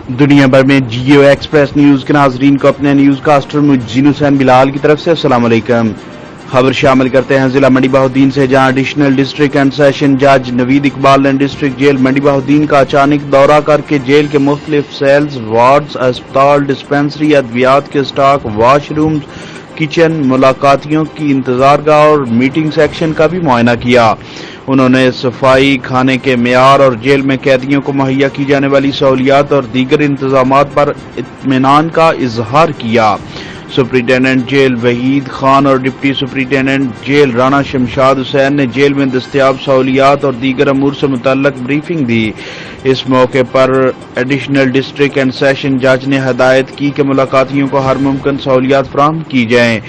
دنیا بھر میں جیو ایکسپریس نیوز کے ناظرین کو اپنے نیوز کاسٹر مجین حسین بلال کی طرف سے السلام علیکم۔ خبر شامل کرتے ہیں ضلع منڈی بہاؤالدین سے، جہاں ایڈیشنل ڈسٹرکٹ اینڈ سیشن جج نوید اقبال نے ڈسٹرکٹ جیل منڈی بہاؤالدین کا اچانک دورہ کر کے جیل کے مختلف سیلز، وارڈز، اسپتال، ڈسپنسری، ادویات کے اسٹاک، واش رومز، کچن، ملاقاتیوں کی انتظارگاہ اور میٹنگ سیکشن کا بھی معائنہ کیا۔ انہوں نے صفائی، کھانے کے معیار اور جیل میں قیدیوں کو مہیا کی جانے والی سہولیات اور دیگر انتظامات پر اطمینان کا اظہار کیا۔ سپرنٹنڈنٹ جیل وحید خان اور deputy superintendent jail Rana Shamshad Hussain نے جیل میں دستیاب سہولیات اور دیگر امور سے متعلق بریفنگ دی۔ اس موقع پر ایڈیشنل ڈسٹرکٹ اینڈ سیشن جج نے ہدایت کی کہ ملاقاتیوں کو ہر ممکن سہولیات فراہم کی جائیں۔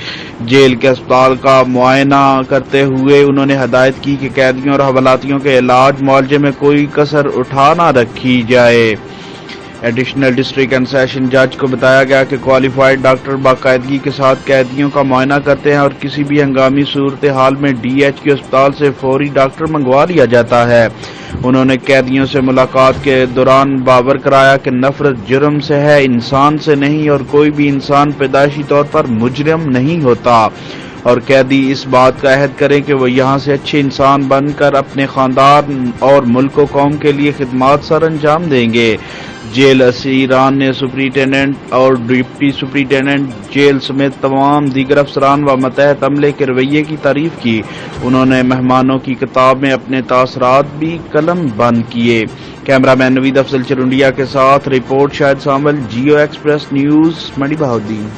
جیل کے اسپتال کا معائنہ کرتے ہوئے انہوں نے ہدایت کی کہ قیدیوں اور حوالاتیوں کے علاج معالجے میں کوئی کسر اٹھا نہ رکھی جائے۔ ایڈیشنل ڈسٹرکٹ اینڈ سیشن جج کو بتایا گیا کہ کوالیفائڈ ڈاکٹر باقاعدگی کے ساتھ قیدیوں کا معائنہ کرتے ہیں اور کسی بھی ہنگامی صورتحال میں ڈی ایچ کیو اسپتال سے فوری ڈاکٹر منگوا لیا جاتا ہے۔ انہوں نے قیدیوں سے ملاقات کے دوران باور کرایا کہ نفرت جرم سے ہے، انسان سے نہیں، اور کوئی بھی انسان پیدائشی طور پر مجرم نہیں ہوتا، اور قیدی اس بات کا عہد کریں کہ وہ یہاں سے اچھے انسان بن کر اپنے خاندان اور ملک و قوم کے لیے خدمات سر انجام دیں گے۔ جیل اسیران نے سپرنٹنڈنٹ اور ڈپٹی سپرنٹنڈنٹ جیل سمیت تمام دیگر افسران و ماتحت عملے کے رویے کی تعریف کی۔ انہوں نے مہمانوں کی کتاب میں اپنے تاثرات بھی قلم بند کیے۔ کیمرہ مین نوید افضل چرنڈیا کے ساتھ رپورٹ شاہد سامل، جیو ایکسپریس نیوز، منڈی بہاؤالدین۔